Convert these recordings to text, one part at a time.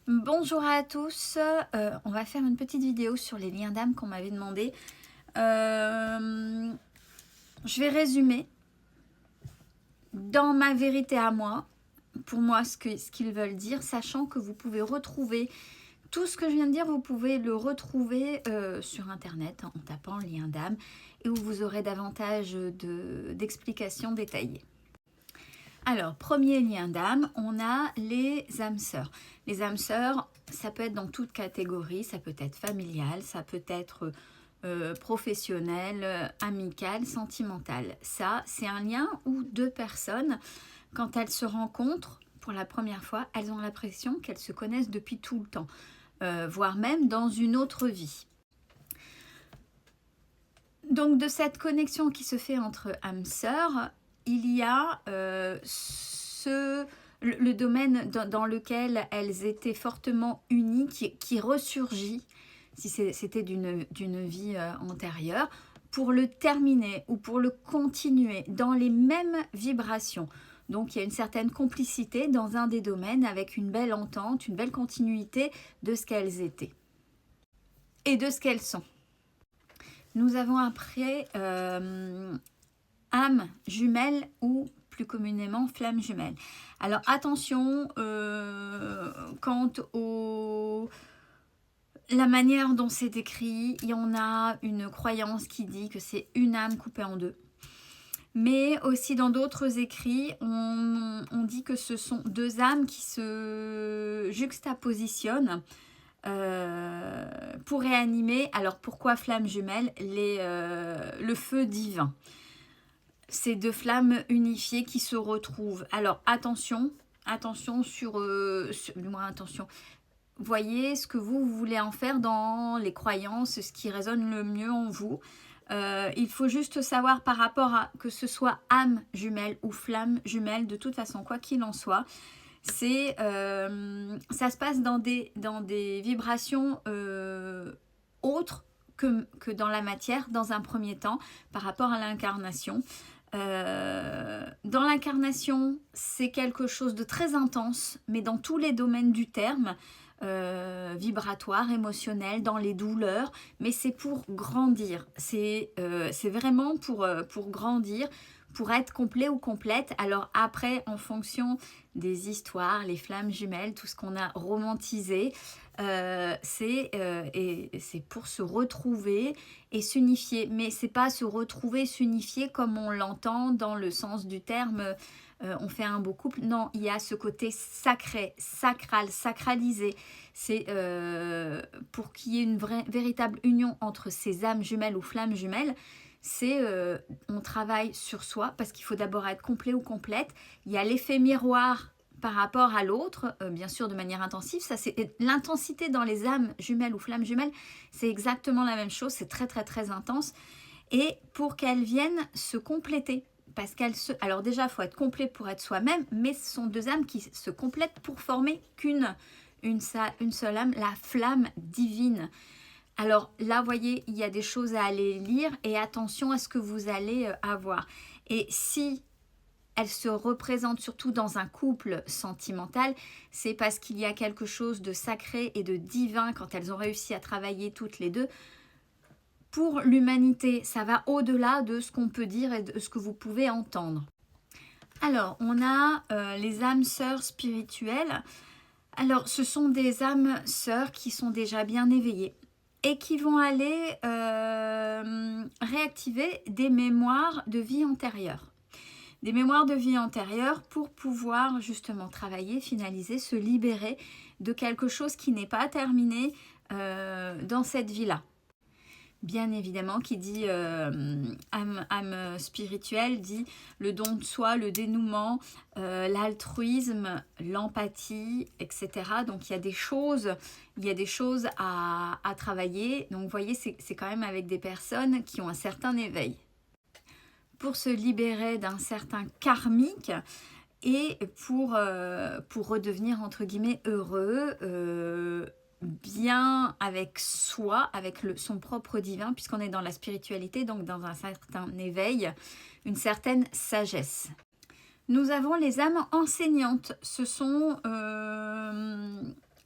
Bonjour à tous, on va faire une petite vidéo sur les liens d'âme qu'on m'avait demandé. Je vais résumer dans ma vérité à moi, pour moi ce qu'ils veulent dire, sachant que vous pouvez retrouver tout ce que je viens de dire, vous pouvez le retrouver sur internet en tapant lien d'âme et où vous aurez davantage d'explications détaillées. Alors, premier lien d'âme, on a les âmes sœurs. Les âmes sœurs, ça peut être dans toute catégorie, ça peut être familial, ça peut être professionnel, amical, sentimental. Ça, c'est un lien où deux personnes, quand elles se rencontrent pour la première fois, elles ont l'impression qu'elles se connaissent depuis tout le temps, voire même dans une autre vie. Donc, de cette connexion qui se fait entre âmes sœurs, il y a le domaine dans lequel elles étaient fortement unies, qui ressurgit, si c'était d'une vie antérieure, pour le terminer ou pour le continuer dans les mêmes vibrations. Donc il y a une certaine complicité dans un des domaines avec une belle entente, une belle continuité de ce qu'elles étaient et de ce qu'elles sont. Nous avons après âme jumelle ou plus communément flamme jumelle. Alors attention quant la manière dont c'est décrit, il y en a une croyance qui dit que c'est une âme coupée en deux. Mais aussi dans d'autres écrits, on dit que ce sont deux âmes qui se juxtapositionnent pour réanimer. Alors pourquoi flamme jumelle? Le feu divin. Ces deux flammes unifiées qui se retrouvent. Alors attention du moins attention. Voyez ce que vous voulez en faire dans les croyances, ce qui résonne le mieux en vous. Il faut juste savoir par rapport à que ce soit âme jumelle ou flamme jumelle, de toute façon, quoi qu'il en soit, ça se passe dans des vibrations autres que dans la matière, dans un premier temps, par rapport à l'incarnation. Dans l'incarnation, c'est quelque chose de très intense, mais dans tous les domaines du terme, vibratoire, émotionnel, dans les douleurs, mais c'est pour grandir, c'est vraiment pour grandir, pour être complet ou complète. Alors après, en fonction des histoires, les flammes jumelles, tout ce qu'on a romantisé, c'est pour se retrouver et s'unifier. Mais c'est pas se retrouver, s'unifier comme on l'entend dans le sens du terme on fait un beau couple. Non, il y a ce côté sacré, sacral, sacralisé. C'est pour qu'il y ait une véritable union entre ces âmes jumelles ou flammes jumelles. C'est on travaille sur soi parce qu'il faut d'abord être complet ou complète. Il y a l'effet miroir par rapport à l'autre, bien sûr de manière intensive. Ça, c'est l'intensité dans les âmes jumelles ou flammes jumelles, c'est exactement la même chose. C'est très très très intense. Et pour qu'elles viennent se compléter, parce alors déjà, il faut être complet pour être soi-même, mais ce sont deux âmes qui se complètent pour former une seule âme, la flamme divine. Alors là, vous voyez, il y a des choses à aller lire et attention à ce que vous allez avoir. Et si elle se représente surtout dans un couple sentimental, c'est parce qu'il y a quelque chose de sacré et de divin quand elles ont réussi à travailler toutes les deux. Pour l'humanité, ça va au-delà de ce qu'on peut dire et de ce que vous pouvez entendre. Alors, on a les âmes sœurs spirituelles. Alors, ce sont des âmes sœurs qui sont déjà bien éveillées et qui vont aller réactiver des mémoires de vie antérieure. Des mémoires de vie antérieure pour pouvoir justement travailler, finaliser, se libérer de quelque chose qui n'est pas terminé dans cette vie-là. Bien évidemment, qui dit âme spirituelle, dit le don de soi, le dénouement, l'altruisme, l'empathie, etc. Donc il y a des choses à travailler. Donc vous voyez, c'est quand même avec des personnes qui ont un certain éveil. Pour se libérer d'un certain karmique et pour redevenir entre guillemets heureux, bien avec soi, avec son propre divin, puisqu'on est dans la spiritualité, donc dans un certain éveil, une certaine sagesse. Nous avons les âmes enseignantes. Ce sont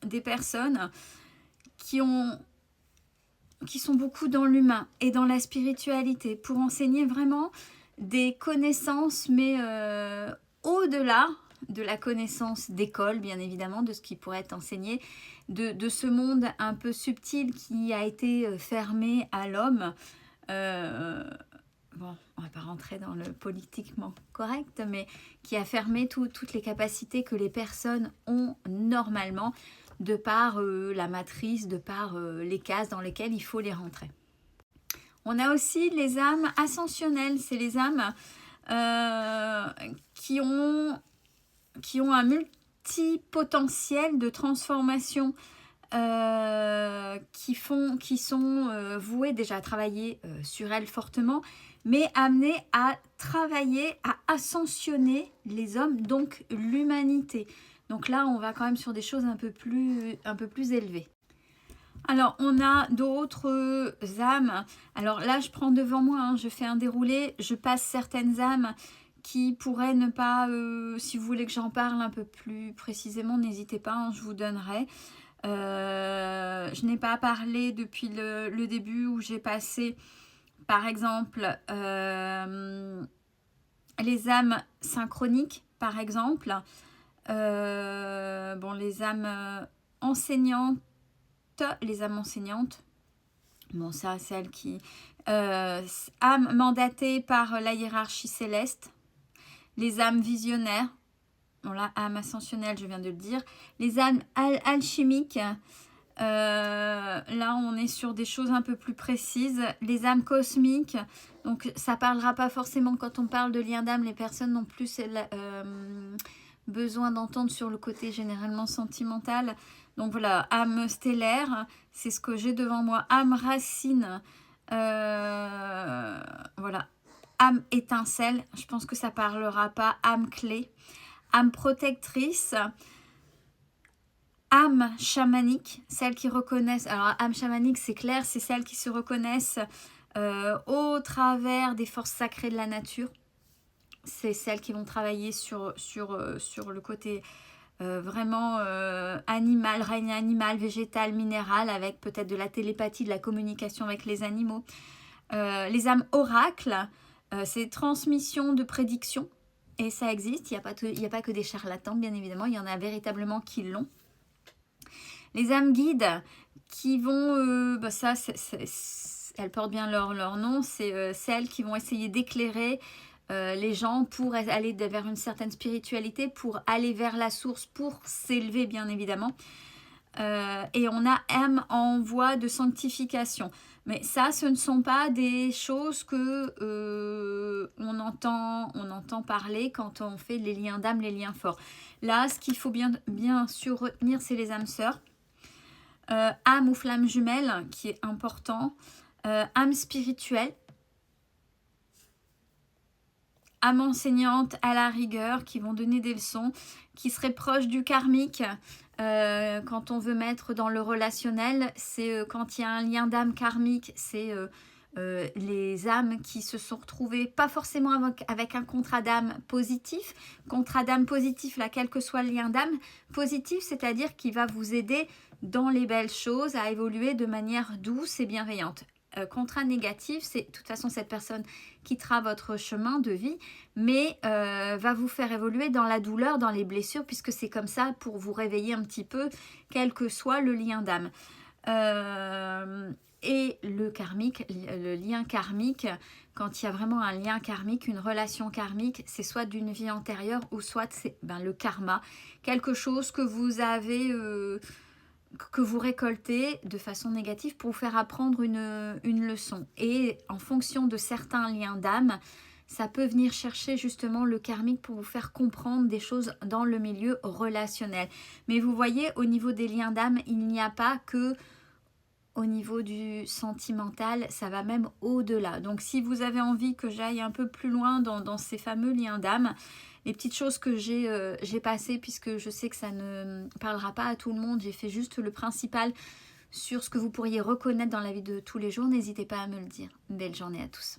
des personnes qui sont beaucoup dans l'humain et dans la spiritualité pour enseigner vraiment des connaissances, mais au-delà de la connaissance d'école, bien évidemment, de ce qui pourrait être enseigné, de ce monde un peu subtil qui a été fermé à l'homme. Bon, on va pas rentrer dans le politiquement correct, mais qui a fermé toutes les capacités que les personnes ont normalement, de par la matrice, de par les cases dans lesquelles il faut les rentrer. On a aussi les âmes ascensionnelles, c'est les âmes qui ont un multipotentiel de transformation, qui sont vouées déjà à travailler sur elles fortement, mais amenées à travailler, à ascensionner les hommes, donc l'humanité. Donc là, on va quand même sur des choses un peu plus élevées. Alors, on a d'autres âmes. Alors là, je prends devant moi, hein, je fais un déroulé, je passe certaines âmes qui pourraient ne pas... si vous voulez que j'en parle un peu plus précisément, n'hésitez pas, hein, je vous donnerai. Je n'ai pas parlé depuis le début où j'ai passé, par exemple, les âmes synchroniques, par exemple. Bon, les âmes enseignantes, bon, ça, celles qui... âmes mandatées par la hiérarchie céleste, les âmes visionnaires, bon là, âme ascensionnelle, je viens de le dire, les âmes alchimiques, là on est sur des choses un peu plus précises, les âmes cosmiques, donc ça parlera pas forcément quand on parle de lien d'âme, les personnes n'ont plus besoin d'entendre sur le côté généralement sentimental. Donc voilà, âme stellaire, c'est ce que j'ai devant moi, âme racine, voilà, âme étincelle, je pense que ça parlera pas, âme clé, âme protectrice, âme chamanique, celles qui reconnaissent, alors âme chamanique c'est clair, c'est celles qui se reconnaissent au travers des forces sacrées de la nature. C'est celles qui vont travailler sur le côté vraiment animal, règne animal, végétal, minéral, avec peut-être de la télépathie, de la communication avec les animaux. Les âmes oracles, c'est transmission de prédictions, et ça existe, il n'y a pas que des charlatans, bien évidemment, il y en a véritablement qui l'ont. Les âmes guides qui vont, ça, elles portent bien leur nom, c'est celles qui vont essayer d'éclairer les gens pour aller vers une certaine spiritualité, pour aller vers la source, pour s'élever bien évidemment. Et on a âme en voie de sanctification. Mais ça, ce ne sont pas des choses que on entend parler quand on fait les liens d'âme, les liens forts. Là, ce qu'il faut bien sûr retenir, c'est les âmes sœurs. Âme ou flamme jumelle, qui est important. Âme spirituelle. Âme enseignante à la rigueur, qui vont donner des leçons, qui seraient proches du karmique. Quand on veut mettre dans le relationnel, c'est quand il y a un lien d'âme karmique, c'est les âmes qui se sont retrouvées, pas forcément avec un contrat d'âme positif. Contrat d'âme positif, là, quel que soit le lien d'âme, positif, c'est-à-dire qu'il va vous aider dans les belles choses à évoluer de manière douce et bienveillante. Contrat négatif, c'est de toute façon cette personne quittera votre chemin de vie, mais va vous faire évoluer dans la douleur, dans les blessures, puisque c'est comme ça pour vous réveiller un petit peu, quel que soit le lien d'âme. Et le karmique, le lien karmique, quand il y a vraiment un lien karmique, une relation karmique, c'est soit d'une vie antérieure ou soit c'est le karma, quelque chose que vous avez... que vous récoltez de façon négative pour vous faire apprendre une leçon. Et en fonction de certains liens d'âme, ça peut venir chercher justement le karmique pour vous faire comprendre des choses dans le milieu relationnel. Mais vous voyez, au niveau des liens d'âme, il n'y a pas que au niveau du sentimental, ça va même au-delà. Donc si vous avez envie que j'aille un peu plus loin dans ces fameux liens d'âme, les petites choses que j'ai passées, puisque je sais que ça ne parlera pas à tout le monde, j'ai fait juste le principal sur ce que vous pourriez reconnaître dans la vie de tous les jours, n'hésitez pas à me le dire. Belle journée à tous.